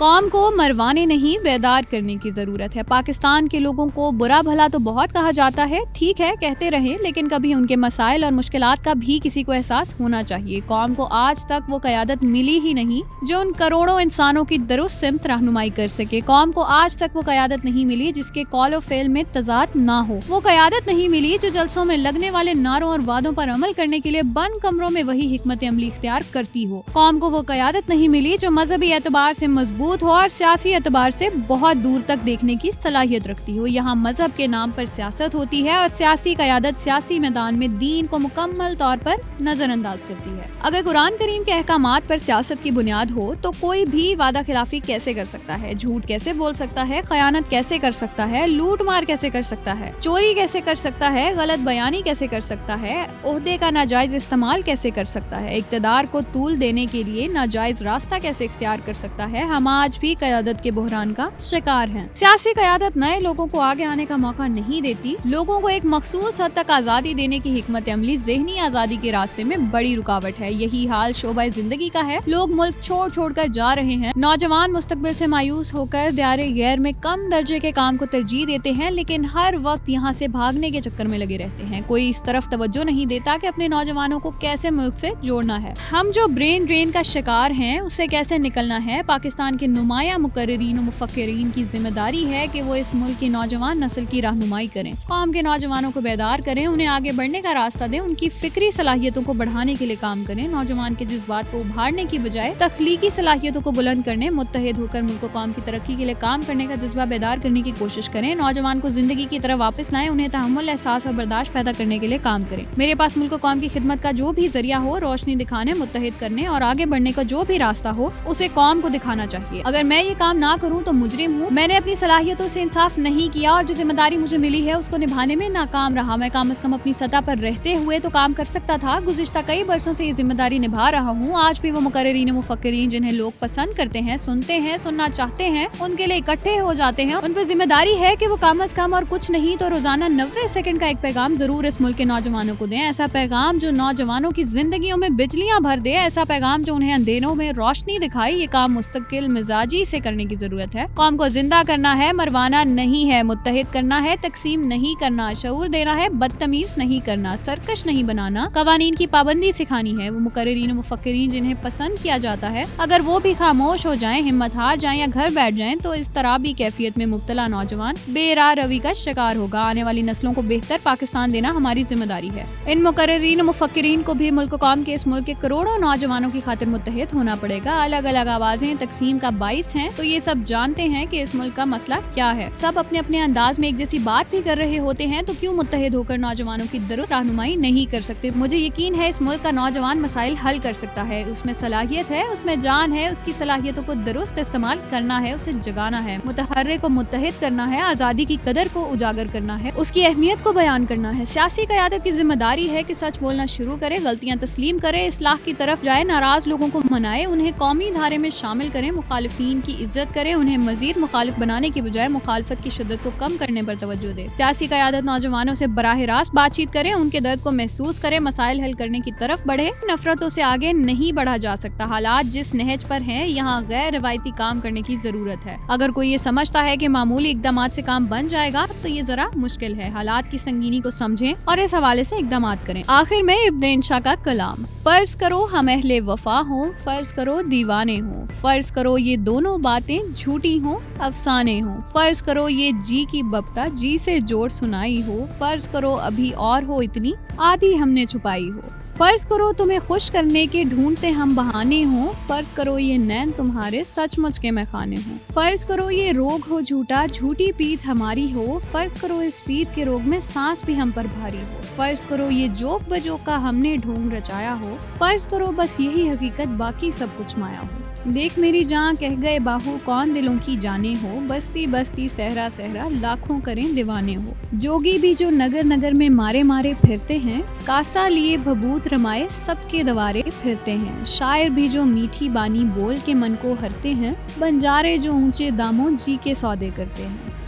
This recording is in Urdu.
قوم کو مروانے نہیں بیدار کرنے کی ضرورت ہے۔ پاکستان کے لوگوں کو برا بھلا تو بہت کہا جاتا ہے، ٹھیک ہے کہتے رہیں، لیکن کبھی ان کے مسائل اور مشکلات کا بھی کسی کو احساس ہونا چاہیے۔ قوم کو آج تک وہ قیادت ملی ہی نہیں جو ان کروڑوں انسانوں کی درست سمت رہنمائی کر سکے۔ قوم کو آج تک وہ قیادت نہیں ملی جس کے قول و فعل میں تضاد نہ ہو۔ وہ قیادت نہیں ملی جو جلسوں میں لگنے والے نعروں اور وعدوں پر عمل کرنے کے لیے بند کمروں میں وہی حکمت عملی اختیار کرتی ہو۔ قوم کو وہ قیادت نہیں ملی جو مذہبی اعتبار سے مضبوط ہو اور سیاسی اعتبار سے بہت دور تک دیکھنے کی صلاحیت رکھتی ہو۔ یہاں مذہب کے نام پر سیاست ہوتی ہے اور سیاسی قیادت سیاسی میدان میں دین کو مکمل طور پر نظر انداز کرتی ہے۔ اگر قرآن کریم کے احکامات پر سیاست کی بنیاد ہو تو کوئی بھی وعدہ خلافی کیسے کر سکتا ہے، جھوٹ کیسے بول سکتا ہے، خیانت کیسے کر سکتا ہے، لوٹ مار کیسے کر سکتا ہے، چوری کیسے کر سکتا ہے، غلط بیانی کیسے کر سکتا ہے، عہدے کا ناجائز استعمال کیسے کر سکتا ہے، اقتدار کو طول دینے کے لیے ناجائز راستہ کیسے اختیار کر سکتا ہے۔ ہم آج بھی قیادت کے بحران کا شکار ہیں۔ سیاسی قیادت نئے لوگوں کو آگے آنے کا موقع نہیں دیتی، لوگوں کو ایک مخصوص حد تک آزادی دینے کی حکمت عملی ذہنی آزادی کے راستے میں بڑی رکاوٹ ہے۔ یہی حال شعبہ زندگی کا ہے۔ لوگ ملک چھوڑ چھوڑ کر جا رہے ہیں، نوجوان مستقبل سے مایوس ہو کر دیار غیر میں کم درجے کے کام کو ترجیح دیتے ہیں، لیکن ہر وقت یہاں سے بھاگنے کے چکر میں لگے رہتے ہیں۔ کوئی اس طرف توجہ نہیں دیتا کہ اپنے نوجوانوں کو کیسے ملک سے جوڑنا ہے۔ ہم جو برین ڈرین کا شکار ہیں اس سے کیسے نکلنا ہے۔ پاکستان کے نمایاں مقررین و مفکرین کی ذمہ داری ہے کہ وہ اس ملک کی نوجوان نسل کی رہنمائی کریں، قوم کے نوجوانوں کو بیدار کریں، انہیں آگے بڑھنے کا راستہ دیں، ان کی فکری صلاحیتوں کو بڑھانے کے لیے کام کریں۔ نوجوان کے جذبات کو ابھارنے کی بجائے تخلیقی صلاحیتوں کو بلند کرنے، متحد ہو کر ملک و قوم کی ترقی کے لیے کام کرنے کا جذبہ بیدار کرنے کی کوشش کریں۔ نوجوان کو زندگی کی طرف واپس لائیں، انہیں تحمل، احساس اور برداشت پیدا کرنے کے لیے کام کریں۔ میرے پاس ملک و قوم کی خدمت کا جو بھی ذریعہ ہو، روشنی دکھانے، متحد کرنے اور آگے بڑھنے کا جو بھی راستہ ہو، اسے قوم کو دکھانا چاہیے۔ اگر میں یہ کام نہ کروں تو مجرم ہوں، میں نے اپنی صلاحیتوں سے انصاف نہیں کیا اور جو ذمہ داری مجھے ملی ہے اس کو نبھانے میں ناکام رہا۔ میں کم از کم اپنی سطح پر رہتے ہوئے تو کام کر سکتا تھا۔ گزشتہ کئی برسوں سے یہ ذمہ داری نبھا رہا ہوں۔ آج بھی وہ مقررین و مفکرین جنہیں لوگ پسند کرتے ہیں، سنتے ہیں، سننا چاہتے ہیں، ان کے لیے اکٹھے ہو جاتے ہیں، ان پر ذمہ داری ہے کہ وہ کم از کم اور کچھ نہیں تو روزانہ 90 سیکنڈ کا ایک پیغام ضرور اس ملک کے نوجوانوں کو دیں۔ ایسا پیغام جو نوجوانوں کی زندگیوں میں بجلیاں بھر دے، ایسا پیغام جو انہیں اندھیروں میں روشنی دکھائے۔ یہ کام مستقل مزاجی سے کرنے کی ضرورت ہے۔ قوم کو زندہ کرنا ہے، مروانا نہیں ہے، متحد کرنا ہے، تقسیم نہیں کرنا، شعور دینا ہے، بدتمیز نہیں کرنا، سرکش نہیں بنانا، قوانین کی پابندی سکھانی ہے۔ وہ مقررین و مفکرین جنہیں پسند کیا جاتا ہے اگر وہ بھی خاموش ہو جائیں، ہمت ہار جائیں یا گھر بیٹھ جائیں تو اس طرابی کیفیت میں مبتلا نوجوان بے راہ روی کا شکار ہوگا۔ آنے والی نسلوں کو بہتر پاکستان دینا ہماری ذمہ داری ہے۔ ان مقررین و مفکرین کو بھی ملک و قوم کے اس ملک کے کروڑوں نوجوانوں کی خاطر متحد ہونا پڑے گا۔ الگ الگ آوازیں تقسیم کا باعث ہیں تو یہ سب جانتے ہیں کہ اس ملک کا مسئلہ کیا ہے۔ سب اپنے اپنے انداز میں ایک جیسی بات بھی کر رہے ہوتے ہیں تو کیوں متحد ہو کر نوجوانوں کی درست رہنمائی نہیں کر سکتے؟ مجھے یقین ہے اس ملک کا نوجوان مسائل حل کر سکتا ہے، اس میں صلاحیت ہے، اس میں جان ہے، اس کی صلاحیتوں کو درست استعمال کرنا ہے، اسے جگانا ہے، متحرک کو متحد کرنا ہے، آزادی کی قدر کو اجاگر کرنا ہے، اس کی اہمیت کو بیان کرنا ہے۔ سیاسی قیادت کی ذمہ داری ہے کہ سچ بولنا شروع کرے، غلطیاں تسلیم کرے، اصلاح کی طرف جائے، ناراض لوگوں کو منائے، انہیں قومی دھارے میں شامل کرے، مخالفین کی عزت کرے، انہیں مزید مخالف بنانے کی بجائے مخالفت کی شدت کو کم کرنے پر توجہ دے۔ سیاسی قیادت نوجوانوں سے براہ راست بات چیت کرے، ان کے درد کو محسوس کرے، مسائل حل کرنے کی طرف بڑھے۔ نفرتوں سے آگے نہیں بڑھا جا سکتا۔ حالات جس نہج پر ہیں یہاں غیر روایتی کام کرنے کی ضرورت ہے۔ اگر کوئی یہ سمجھتا ہے کہ معمولی اقدامات سے کام بن جائے گا تو یہ ذرا مشکل ہے۔ حالات کی سنگینی کو سمجھیں اور اس حوالے سے اقدامات کریں۔ آخر میں ابن انشا کا کلام: فرض کرو ہم اہل وفا ہوں، فرض کرو دیوانے ہوں، فرض کرو یہ دونوں باتیں جھوٹی ہوں، افسانے ہوں، فرض کرو یہ جی کی ببتا جی سے جوڑ سنائی ہو، فرض کرو ابھی اور ہو اتنی آدھی ہم نے چھپائی ہو، فرض کرو تمہیں خوش کرنے کے ڈھونڈتے ہم بہانے ہوں، فرض کرو یہ نین تمہارے سچ مچ کے میخانے ہوں، فرض کرو یہ روگ ہو جھوٹا جھوٹی پیت ہماری ہو، فرض کرو اس پیت کے روگ میں سانس بھی ہم پر بھاری ہو، فرض کرو یہ جوک بجوک کا ہم نے ڈھونگ رچایا ہو، فرض کرو بس یہی حقیقت باقی سب کچھ مایا ہو، دیکھ میری جاں کہہ گئے باہو کون دلوں کی جانے ہو، بستی بستی صحرا صحرا لاکھوں کریں دیوانے ہو، جوگی بھی جو نگر نگر میں مارے مارے پھرتے ہیں، کاسا لیے بھبوت رمائے سب کے دوارے پھرتے ہیں، شاعر بھی جو میٹھی بانی بول کے من کو ہرتے ہیں، بنجارے جو اونچے داموں جی کے سودے کرتے ہیں۔